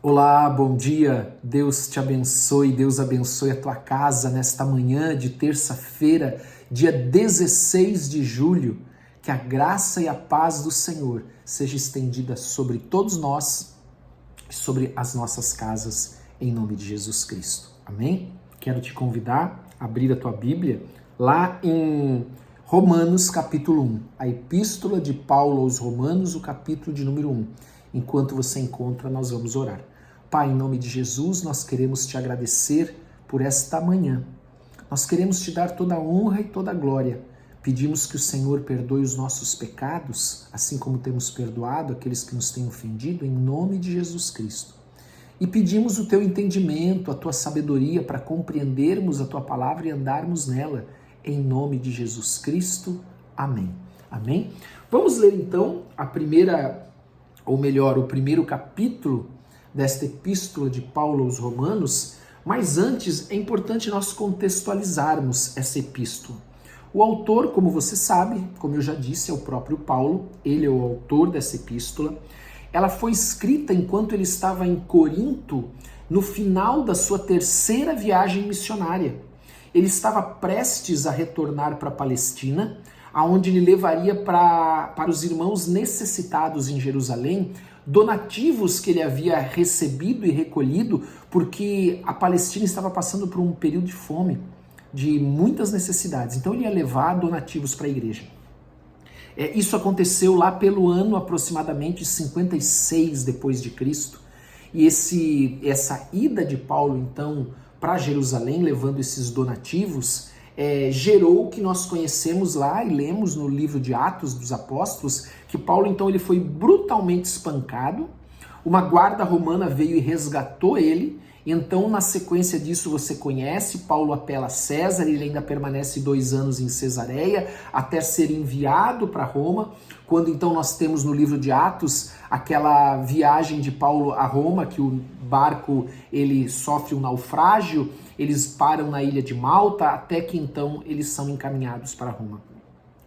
Olá, bom dia, Deus te abençoe, Deus abençoe a tua casa nesta manhã de terça-feira, dia 16 de julho. Que a graça e a paz do Senhor seja estendida sobre todos nós e sobre as nossas casas, em nome de Jesus Cristo. Amém? Quero te convidar a abrir a tua Bíblia lá em Romanos capítulo 1, a epístola de Paulo aos Romanos, o capítulo de número 1. Enquanto você encontra, nós vamos orar. Pai, em nome de Jesus, nós queremos te agradecer por esta manhã. Nós queremos te dar toda a honra e toda a glória. Pedimos que o Senhor perdoe os nossos pecados, assim como temos perdoado aqueles que nos têm ofendido, em nome de Jesus Cristo. E pedimos o teu entendimento, a tua sabedoria para compreendermos a tua palavra e andarmos nela, em nome de Jesus Cristo. Amém. Amém? Vamos ler então o primeiro capítulo desta epístola de Paulo aos Romanos, mas antes é importante nós contextualizarmos essa epístola. O autor, como você sabe, como eu já disse, é o próprio Paulo, ele é o autor dessa epístola. Ela foi escrita enquanto ele estava em Corinto, no final da sua terceira viagem missionária. Ele estava prestes a retornar para a Palestina, aonde ele levaria para os irmãos necessitados em Jerusalém donativos que ele havia recebido e recolhido, porque a Palestina estava passando por um período de fome, de muitas necessidades. Então ele ia levar donativos para a igreja. Isso aconteceu lá pelo ano aproximadamente 56 depois de Cristo. E essa ida de Paulo então para Jerusalém, levando esses donativos, gerou o que nós conhecemos lá e lemos no livro de Atos dos Apóstolos, que Paulo então ele foi brutalmente espancado, uma guarda romana veio e resgatou ele, e então na sequência disso você conhece, Paulo apela a César, ele ainda permanece 2 anos em Cesareia, até ser enviado para Roma, quando então nós temos no livro de Atos aquela viagem de Paulo a Roma, que o barco ele sofre um naufrágio, eles param na ilha de Malta, até que então eles são encaminhados para Roma.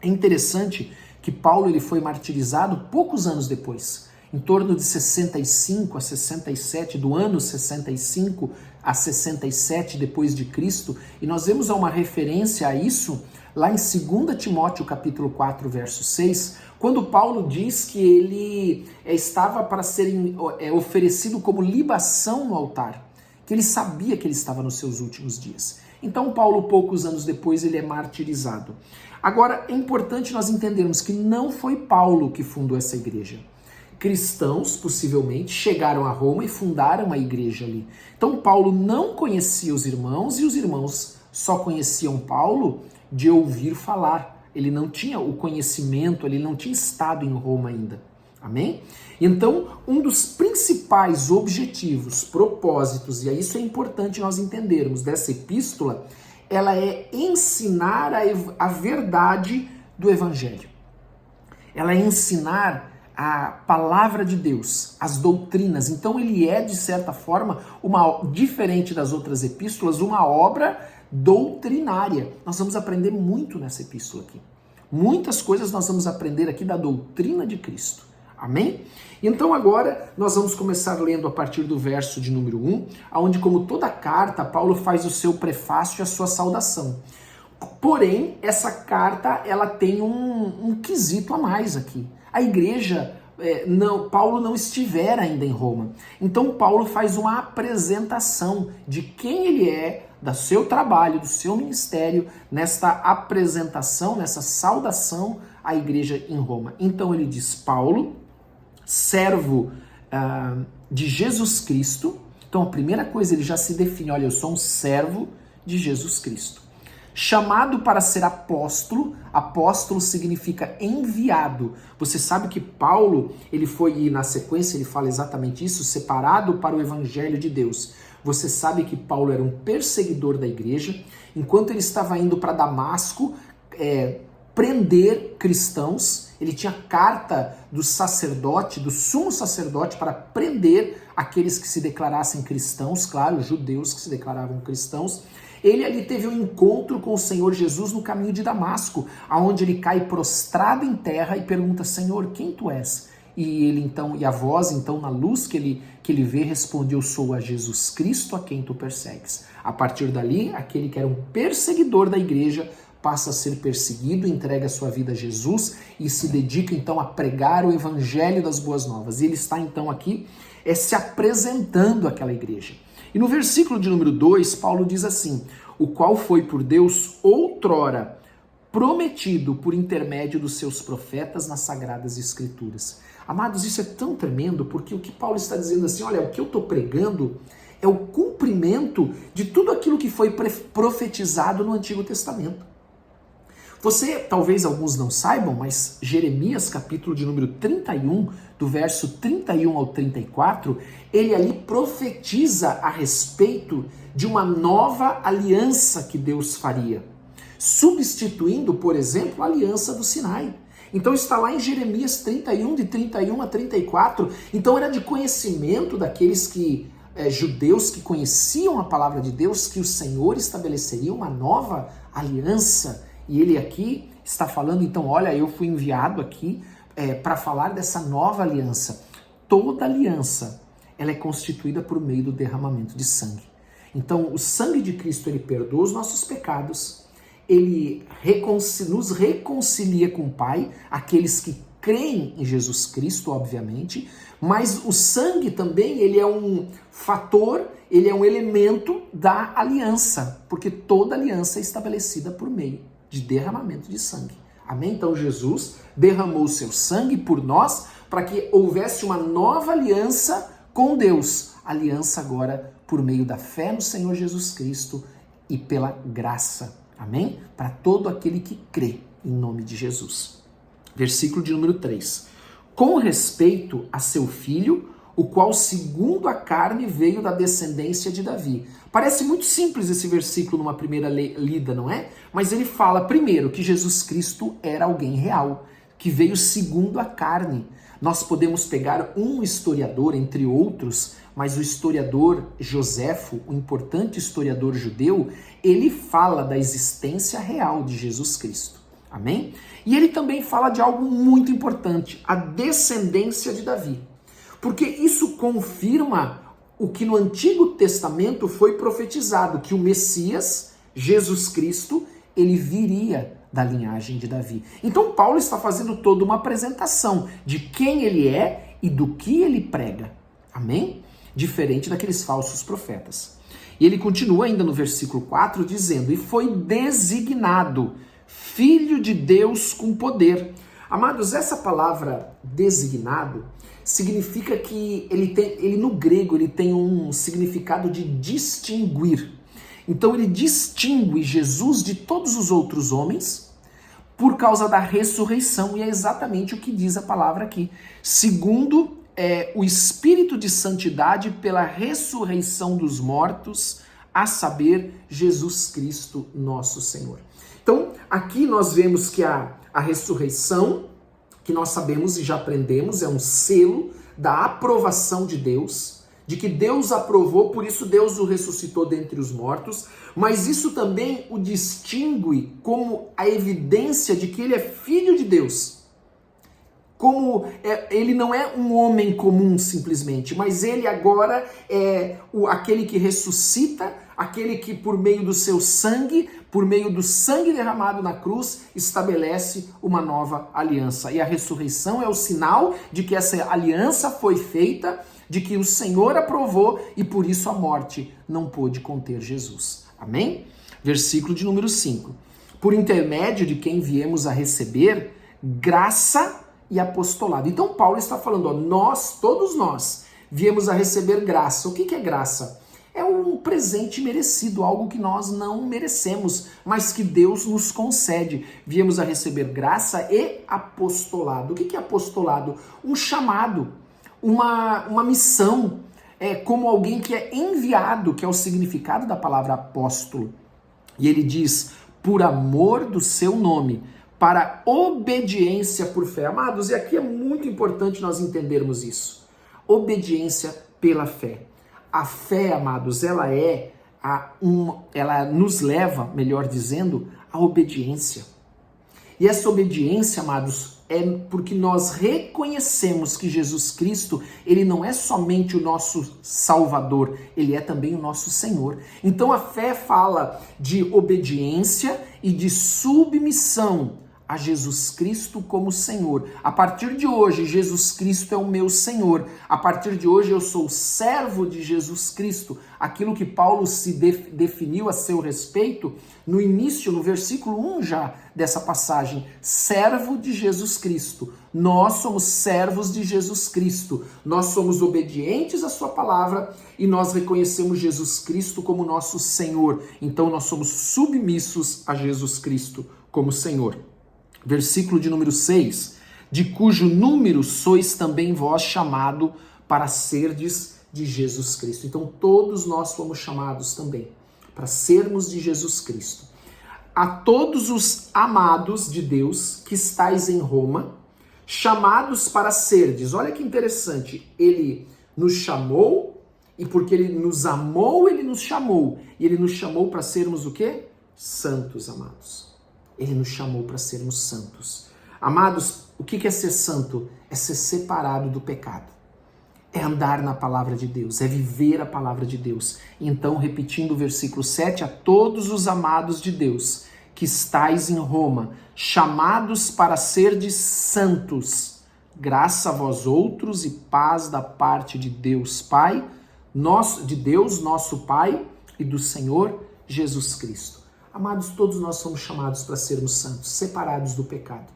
É interessante que Paulo ele foi martirizado poucos anos depois, em torno de 65 a 67, do ano 65 a 67 depois de Cristo, e nós vemos uma referência a isso lá em 2 Timóteo capítulo 4, verso 6, quando Paulo diz que ele estava para ser oferecido como libação no altar, que ele sabia que ele estava nos seus últimos dias. Então Paulo, poucos anos depois, ele é martirizado. Agora, é importante nós entendermos que não foi Paulo que fundou essa igreja. Cristãos, possivelmente, chegaram a Roma e fundaram a igreja ali. Então Paulo não conhecia os irmãos e os irmãos só conheciam Paulo de ouvir falar. Ele não tinha o conhecimento, ele não tinha estado em Roma ainda. Amém? Então, um dos principais objetivos, propósitos, e isso é importante nós entendermos dessa epístola, ela é ensinar a verdade do Evangelho. Ela é ensinar a palavra de Deus, as doutrinas. Então ele é, de certa forma, diferente das outras epístolas, uma obra doutrinária. Nós vamos aprender muito nessa epístola aqui. Muitas coisas nós vamos aprender aqui da doutrina de Cristo. Amém? Então agora nós vamos começar lendo a partir do verso de número 1, onde, como toda carta, Paulo faz o seu prefácio e a sua saudação. Porém, essa carta ela tem um quesito a mais aqui. A igreja, Paulo não estiver ainda em Roma. Então Paulo faz uma apresentação de quem ele é, do seu trabalho, do seu ministério, nesta apresentação, nessa saudação à igreja em Roma. Então ele diz: Paulo, servo de Jesus Cristo. Então a primeira coisa, ele já se define: olha, eu sou um servo de Jesus Cristo. Chamado para ser apóstolo, apóstolo significa enviado. Você sabe que Paulo, ele foi, e na sequência ele fala exatamente isso, separado para o evangelho de Deus. Você sabe que Paulo era um perseguidor da igreja, enquanto ele estava indo para Damasco prender cristãos, ele tinha carta do sacerdote, do sumo sacerdote, para prender aqueles que se declarassem cristãos, claro, judeus que se declaravam cristãos. Ele ali teve um encontro com o Senhor Jesus no caminho de Damasco, aonde ele cai prostrado em terra e pergunta: Senhor, quem tu és? e ele então, e a voz então na luz que ele vê responde: eu sou a Jesus Cristo a quem tu persegues. A partir dali, aquele que era um perseguidor da igreja passa a ser perseguido, entrega a sua vida a Jesus e se dedica então a pregar o evangelho das boas novas. E ele está então aqui se apresentando àquela igreja. E no versículo de número 2, Paulo diz assim: o qual foi por Deus outrora prometido por intermédio dos seus profetas nas Sagradas Escrituras. Amados, isso é tão tremendo, porque o que Paulo está dizendo assim, olha, o que eu estou pregando é o cumprimento de tudo aquilo que foi profetizado no Antigo Testamento. Você, talvez alguns não saibam, mas Jeremias, capítulo de número 31, do verso 31 ao 34, ele ali profetiza a respeito de uma nova aliança que Deus faria, substituindo, por exemplo, a aliança do Sinai. Então está lá em Jeremias 31, de 31 a 34, então era de conhecimento daqueles que judeus que conheciam a palavra de Deus, que o Senhor estabeleceria uma nova aliança. E ele aqui está falando, então, olha, eu fui enviado aqui para falar dessa nova aliança. Toda aliança, ela é constituída por meio do derramamento de sangue. Então, o sangue de Cristo, ele perdoa os nossos pecados, ele nos reconcilia com o Pai, aqueles que creem em Jesus Cristo, obviamente, mas o sangue também, ele é um fator, ele é um elemento da aliança, porque toda aliança é estabelecida por meio de derramamento de sangue. Amém? Então Jesus derramou o seu sangue por nós para que houvesse uma nova aliança com Deus. Aliança agora por meio da fé no Senhor Jesus Cristo e pela graça. Amém? Para todo aquele que crê em nome de Jesus. Versículo de número 3. Com respeito a seu filho, o qual segundo a carne veio da descendência de Davi. Parece muito simples esse versículo numa primeira lida, não é? Mas ele fala primeiro que Jesus Cristo era alguém real, que veio segundo a carne. Nós podemos pegar um historiador, entre outros, mas o historiador Joséfo, o importante historiador judeu, ele fala da existência real de Jesus Cristo. Amém? E ele também fala de algo muito importante, a descendência de Davi. Porque isso confirma o que no Antigo Testamento foi profetizado, que o Messias, Jesus Cristo, ele viria da linhagem de Davi. Então Paulo está fazendo toda uma apresentação de quem ele é e do que ele prega. Amém? Diferente daqueles falsos profetas. E ele continua ainda no versículo 4 dizendo: e foi designado Filho de Deus com poder. Amados, essa palavra designado significa que ele no grego ele tem um significado de distinguir. Então ele distingue Jesus de todos os outros homens por causa da ressurreição, e é exatamente o que diz a palavra aqui. Segundo o Espírito de Santidade pela ressurreição dos mortos, a saber, Jesus Cristo, nosso Senhor. Então, aqui nós vemos que a ressurreição, que nós sabemos e já aprendemos, é um selo da aprovação de Deus, de que Deus aprovou, por isso Deus o ressuscitou dentre os mortos, mas isso também o distingue como a evidência de que ele é filho de Deus. Como ele não é um homem comum simplesmente, mas ele agora é aquele que ressuscita, aquele que por meio do seu sangue, por meio do sangue derramado na cruz, estabelece uma nova aliança. E a ressurreição é o sinal de que essa aliança foi feita, de que o Senhor aprovou e por isso a morte não pôde conter Jesus. Amém? Versículo de número 5. Por intermédio de quem viemos a receber graça e apostolado. Então Paulo está falando, todos nós, viemos a receber graça. O que é graça? É um presente merecido, algo que nós não merecemos, mas que Deus nos concede. Viemos a receber graça e apostolado. O que é apostolado? Um chamado, uma missão, como alguém que é enviado, que é o significado da palavra apóstolo. E ele diz, por amor do seu nome, para obediência por fé. Amados, e aqui é muito importante nós entendermos isso. Obediência pela fé. A fé, amados, ela nos leva, melhor dizendo, à obediência. E essa obediência, amados, é porque nós reconhecemos que Jesus Cristo, ele não é somente o nosso Salvador, ele é também o nosso Senhor. Então a fé fala de obediência e de submissão a Jesus Cristo como Senhor. A partir de hoje, Jesus Cristo é o meu Senhor. A partir de hoje, eu sou servo de Jesus Cristo. Aquilo que Paulo se definiu a seu respeito no início, no versículo 1 já dessa passagem. Servo de Jesus Cristo. Nós somos servos de Jesus Cristo. Nós somos obedientes à sua palavra e nós reconhecemos Jesus Cristo como nosso Senhor. Então, nós somos submissos a Jesus Cristo como Senhor. Versículo de número 6, de cujo número sois também vós chamado para serdes de Jesus Cristo. Então todos nós fomos chamados também para sermos de Jesus Cristo. A todos os amados de Deus que estáis em Roma, chamados para serdes. Olha que interessante, ele nos chamou e porque ele nos amou, ele nos chamou. E ele nos chamou para sermos o quê? Santos, amados. Ele nos chamou para sermos santos. Amados, o que é ser santo? É ser separado do pecado. É andar na palavra de Deus, é viver a palavra de Deus. Então, repetindo o versículo 7, a todos os amados de Deus que estáis em Roma, chamados para serdes santos, graça a vós outros e paz da parte de Deus Pai, nosso Pai e do Senhor Jesus Cristo. Amados, todos nós somos chamados para sermos santos, separados do pecado,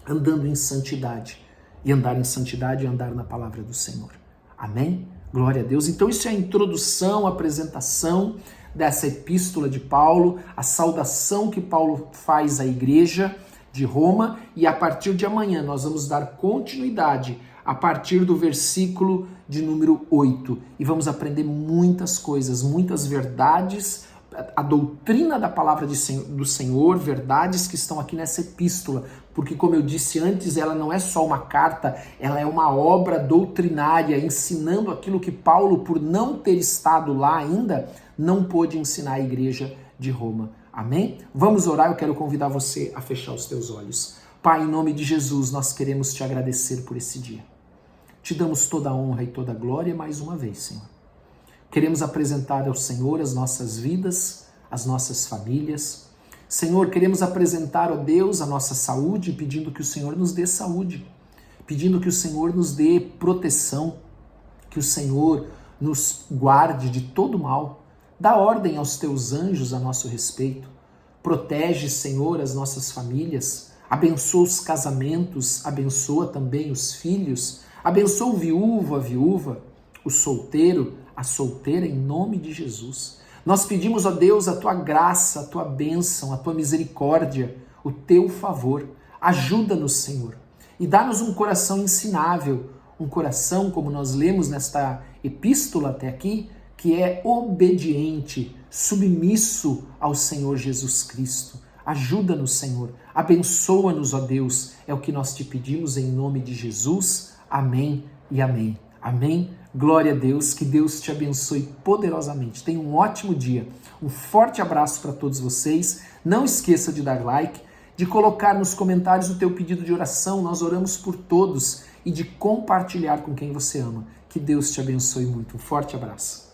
andando em santidade. E andar em santidade é andar na palavra do Senhor. Amém? Glória a Deus. Então isso é a introdução, a apresentação dessa epístola de Paulo, a saudação que Paulo faz à igreja de Roma. E a partir de amanhã nós vamos dar continuidade a partir do versículo de número 8. E vamos aprender muitas coisas, muitas verdades, a doutrina da palavra do Senhor, verdades que estão aqui nessa epístola, porque como eu disse antes, ela não é só uma carta, ela é uma obra doutrinária, ensinando aquilo que Paulo, por não ter estado lá ainda, não pôde ensinar à igreja de Roma. Amém? Vamos orar, eu quero convidar você a fechar os teus olhos. Pai, em nome de Jesus, nós queremos te agradecer por esse dia. Te damos toda a honra e toda a glória mais uma vez, Senhor. Queremos apresentar ao Senhor as nossas vidas, as nossas famílias. Senhor, queremos apresentar, ó Deus, a nossa saúde, pedindo que o Senhor nos dê saúde, pedindo que o Senhor nos dê proteção, que o Senhor nos guarde de todo mal. Dá ordem aos teus anjos a nosso respeito. Protege, Senhor, as nossas famílias. Abençoa os casamentos, abençoa também os filhos. Abençoa o viúvo, a viúva, o solteiro, a solteira, em nome de Jesus. Nós pedimos, ó Deus, a tua graça, a tua bênção, a tua misericórdia, o teu favor. Ajuda-nos, Senhor, e dá-nos um coração ensinável, um coração, como nós lemos nesta epístola até aqui, que é obediente, submisso ao Senhor Jesus Cristo. Ajuda-nos, Senhor. Abençoa-nos, ó Deus. É o que nós te pedimos em nome de Jesus. Amém e amém. Amém. Glória a Deus, que Deus te abençoe poderosamente. Tenha um ótimo dia. Um forte abraço para todos vocês. Não esqueça de dar like, de colocar nos comentários o teu pedido de oração. Nós oramos por todos e de compartilhar com quem você ama. Que Deus te abençoe muito. Um forte abraço.